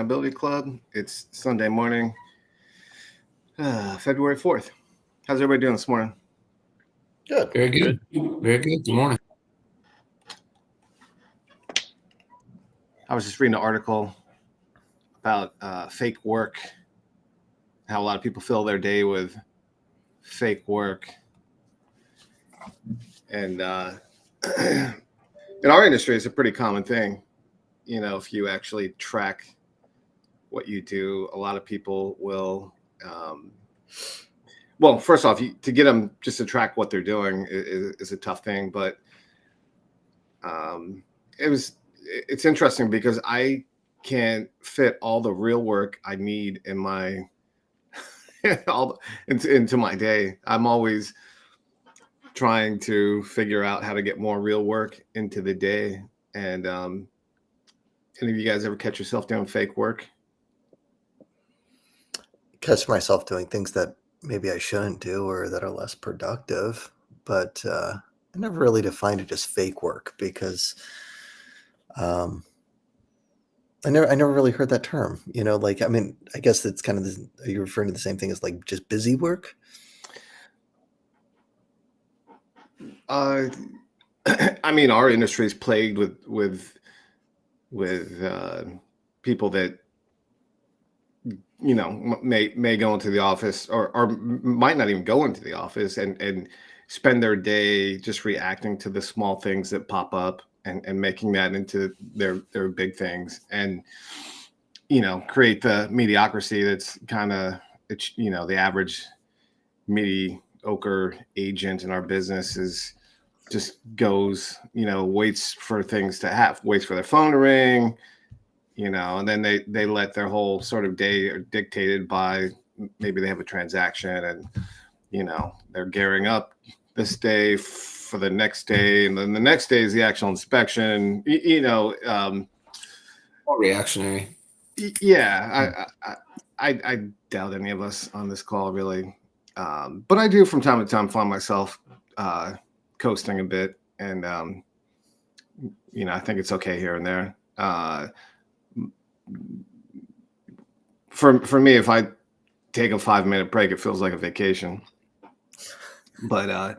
Accountability Club. It's Sunday morning, February 4th. How's everybody doing this morning? Good. Very good. Very good. Good morning. I was just reading an article about fake work, how a lot of people fill their day with fake work. And in our industry, it's a pretty common thing. You know, if you actually track what you do, a lot of people will. Well, first off, to get them just to track what they're doing is a tough thing. But it's interesting because I can't fit all the real work I need in my into my day. I'm always trying to figure out how to get more real work into the day. And any of you guys ever catch yourself doing fake work? Catch myself doing things that maybe I shouldn't do or that are less productive, but I never really defined it as fake work because I never really heard that term. You know, like, I mean, I guess it's kind of are you referring to the same thing as like just busy work? I mean, our industry is plagued with people that may go into the office or might not even go into the office and spend their day just reacting to the small things that pop up and making that into their big things, and create the mediocrity that's kind of the average mediocre agent in our business is just goes, waits for things to happen, waits for their phone to ring, and then they let their whole sort of day dictated by maybe they have a transaction and, they're gearing up this day for the next day. And then the next day is the actual inspection, All reactionary. Yeah. I doubt any of us on this call really. But I do from time to time find myself, coasting a bit, and I think it's okay here and there. For me, if I take a 5-minute break, it feels like a vacation. But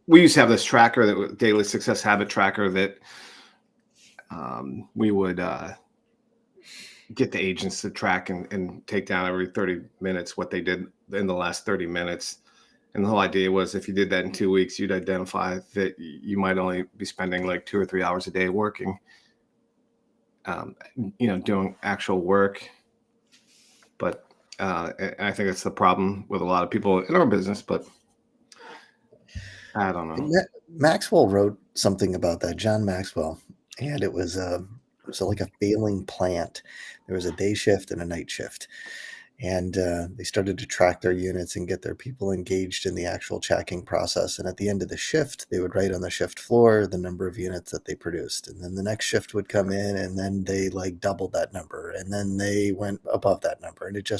we used to have this tracker, that daily success habit tracker, that we would get the agents to track and take down every 30 minutes what they did in the last 30 minutes. And the whole idea was if you did that in 2 weeks, you'd identify that you might only be spending like 2 or 3 hours a day working, doing actual work. But I think that's the problem with a lot of people in our business, but I don't know. Maxwell wrote something about that, John Maxwell, and it was like a failing plant. There was a day shift and a night shift. And they started to track their units and get their people engaged in the actual checking process. And at the end of the shift, they would write on the shift floor the number of units that they produced. And then the next shift would come in, and then they like doubled that number. And then they went above that number. And it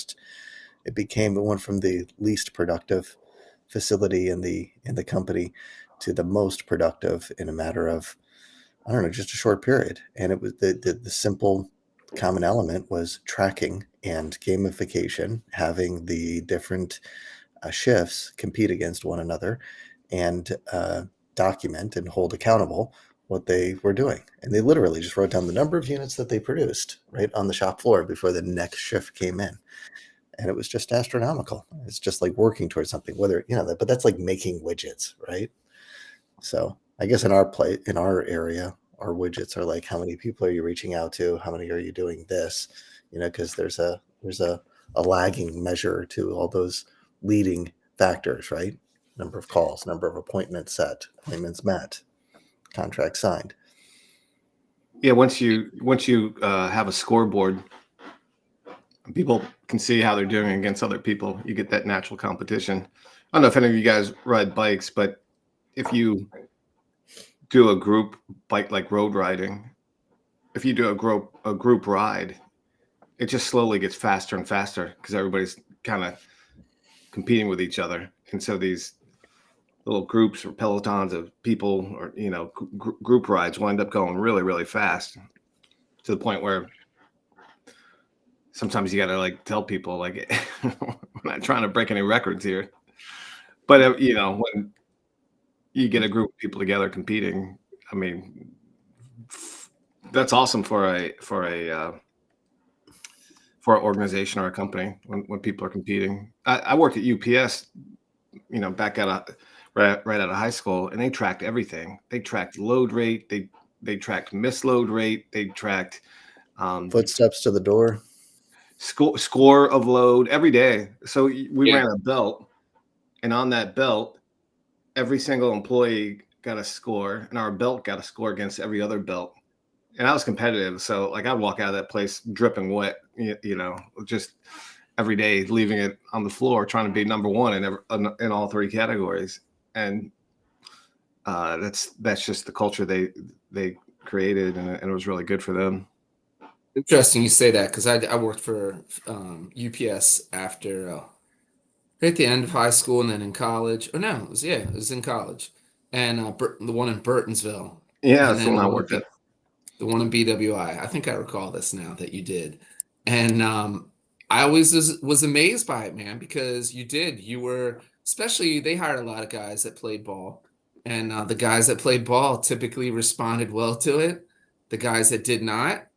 went from the least productive facility in the company to the most productive in a matter of, I don't know, just a short period. And it was the simple common element was tracking and gamification, having the different shifts compete against one another and document and hold accountable what they were doing. And they literally just wrote down the number of units that they produced right on the shop floor before the next shift came in. And it was just astronomical. It's just like working towards something, but that's like making widgets, right? So I guess in our area, our widgets are like, how many people are you reaching out to? How many are you doing this? Because there's a lagging measure to all those leading factors, right? Number of calls, number of appointments set, appointments met, contract signed. Yeah, once you have a scoreboard, people can see how they're doing against other people. You get that natural competition. I don't know if any of you guys ride bikes, but if you do a group bike, like road riding, if you do a group ride, it just slowly gets faster and faster because everybody's kind of competing with each other. And so these little groups or pelotons of people or, group rides will end up going really, really fast to the point where sometimes you got to like tell people like, we're not trying to break any records here. But when you get a group of people together competing, I mean, that's awesome for an organization or a company when people are competing. I worked at UPS, back right out of high school, and they tracked everything. They tracked load rate. They tracked misload rate. They tracked Footsteps to the door. score of load every day. So we Yeah. ran a belt, and on that belt, every single employee got a score, and our belt got a score against every other belt. And I was competitive, so like I'd walk out of that place dripping wet, just every day, leaving it on the floor, trying to be number one in all three categories. And that's just the culture they created, and it was really good for them. Interesting you say that, because I worked for UPS after right at the end of high school and then in college. Or no, it was in college, and the one in Burtonsville, Yeah, and that's the then one I worked at. the one in BWI. I think I recall this now that you did, and I always was amazed by it, man, because you were, especially they hired a lot of guys that played ball, and the guys that played ball typically responded well to it. The guys that did not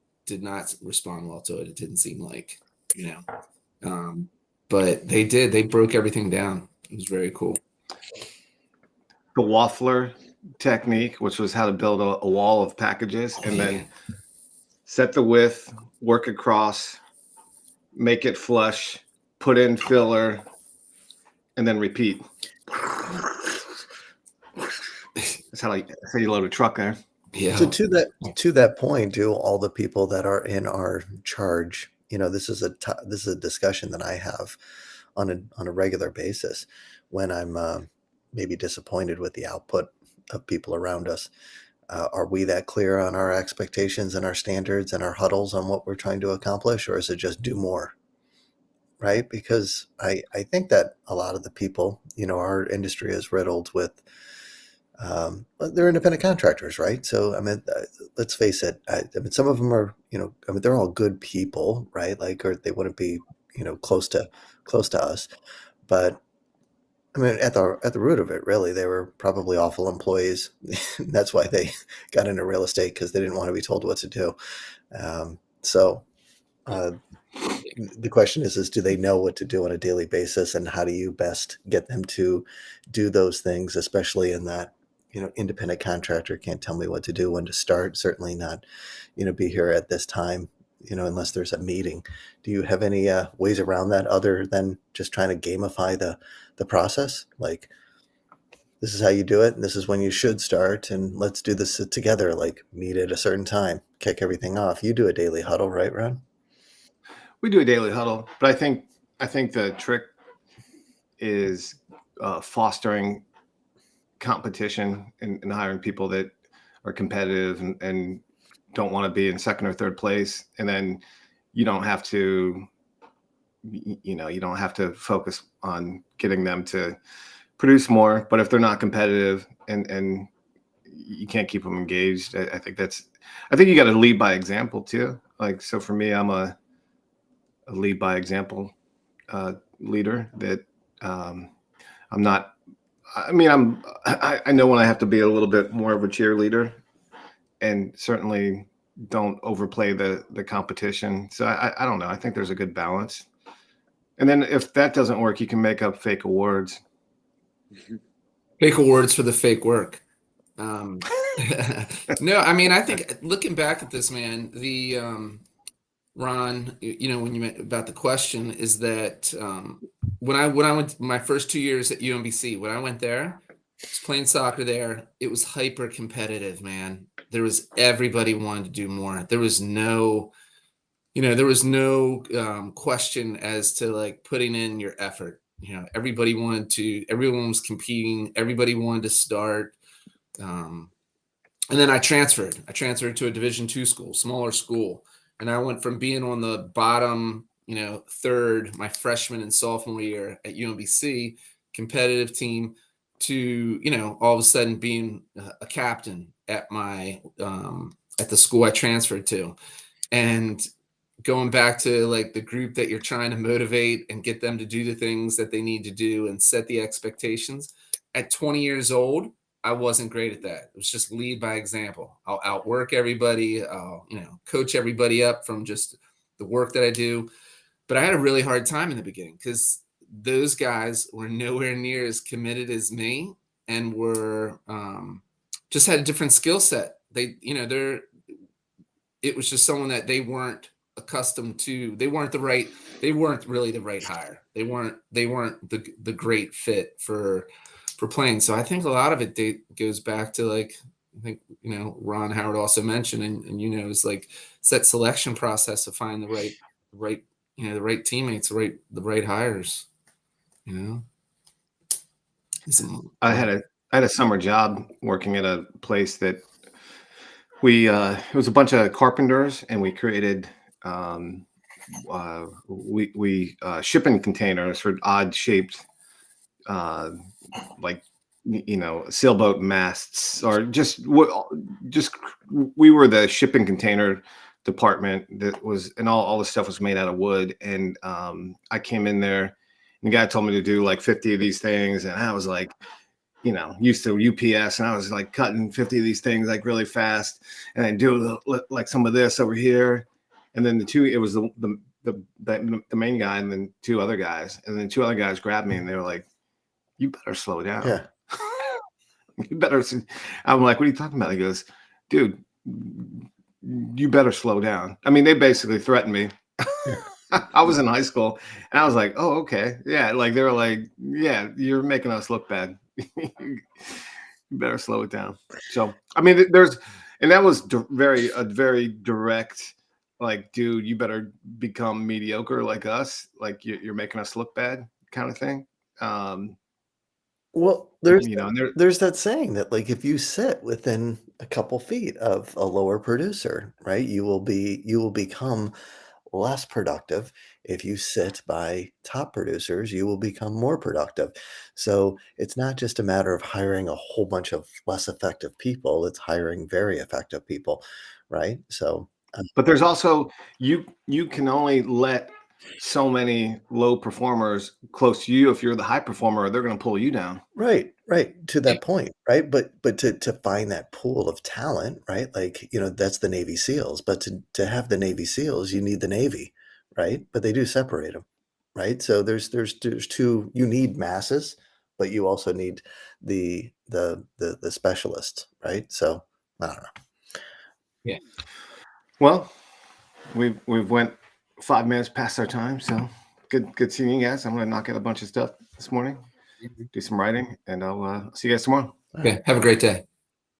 respond well to it. It didn't seem like, you know. But they did. They broke everything down. It was very cool. The waffler technique, which was how to build a wall of packages, and then set the width, work across, make it flush, put in filler, and then repeat. That's how you load a truck there. Yeah. So to that point, do all the people that are in our charge, this is a discussion that I have on a regular basis when I'm maybe disappointed with the output of people around us. Are we that clear on our expectations and our standards and our huddles on what we're trying to accomplish, or is it just do more? Right? Because I think that a lot of the people, our industry is riddled with they're independent contractors, right? So, I mean, let's face it. I mean, some of them are, they're all good people, right? Like, or they wouldn't be, close to us. But I mean, at the root of it, really, they were probably awful employees. That's why they got into real estate, because they didn't want to be told what to do. So, the question is, do they know what to do on a daily basis, and how do you best get them to do those things, especially in that, independent contractor can't tell me what to do, when to start, certainly not, be here at this time, unless there's a meeting. Do you have any ways around that other than just trying to gamify the process? Like, this is how you do it, and this is when you should start, and let's do this together, like meet at a certain time, kick everything off. You do a daily huddle, right, Ron? We do a daily huddle, but I think the trick is fostering competition and hiring people that are competitive and don't want to be in second or third place. And then you don't have to, you don't have to focus on getting them to produce more. But if they're not competitive and you can't keep them engaged, I think you got to lead by example too. Like, so for me, I'm a lead by example leader that I'm not. I mean, I know when I have to be a little bit more of a cheerleader, and certainly don't overplay the competition. So I don't know. I think there's a good balance. And then if that doesn't work, you can make up fake awards. Fake awards for the fake work. No, I mean, I think looking back at this, man, the Ron, when you meant about the question, is that when I went my first 2 years at UMBC, when I went there, I was playing soccer there. It was hyper competitive, man. Everybody wanted to do more. There was no question as to like putting in your effort. Everyone was competing. Everybody wanted to start. And then I transferred to a Division II school, smaller school. And I went from being on the bottom, third, my freshman and sophomore year at UMBC, competitive team, to, all of a sudden being a captain at my, at the school I transferred to. And going back to like the group that you're trying to motivate and get them to do the things that they need to do and set the expectations. At 20 years old, I wasn't great at that. It was just lead by example. I'll outwork everybody. I'll, coach everybody up from just the work that I do. But I had a really hard time in the beginning because those guys were nowhere near as committed as me and were just had a different skill set. It was just someone that they weren't accustomed to. They weren't really the right hire. They weren't the great fit for playing. So I think a lot of it goes back to, like, I think, Ron Howard also mentioned, and is like set selection process to find the right the right teammates, the right hires. I had a summer job working at a place that it was a bunch of carpenters, and we created shipping containers for odd shaped like sailboat masts, or just we were the shipping container department and all the stuff was made out of wood. And I came in there and the guy told me to do like 50 of these things, and I was like, used to UPS, and I was like cutting 50 of these things like really fast, and then do like some of this over here. And then it was the main guy and then two other guys, and then two other guys grabbed me and they were like, "You better slow down." Yeah. You better. I'm like, "What are you talking about?" He goes, "Dude, you better slow down." I mean, they basically threatened me. I was in high school, and I was like, "Oh, okay, yeah." Like they were like, "Yeah, you're making us look bad. You better slow it down." So, I mean, and that was a very direct, like, "Dude, you better become mediocre like us. Like you're making us look bad," kind of thing. Well, there's And there's that saying that, like, if you sit within a couple feet of a lower producer, right, you will become less productive. If you sit by top producers, you will become more productive. So it's not just a matter of hiring a whole bunch of less effective people, it's hiring very effective people, right? So, But there's also you can only let so many low performers close to you. If you're the high performer, they're going to pull you down. right, right, to that point, right? But to find that pool of talent, right? Like, that's the Navy SEALs, but to have the Navy SEALs, you need the Navy, right? But they do separate them, right? So there's two. You need masses, but you also need the specialists, right? So I don't know. Yeah. Well, we've went 5 minutes past our time, so good seeing you guys. I'm going to knock out a bunch of stuff this morning, do some writing, and I'll see you guys tomorrow. Okay. Have a great day.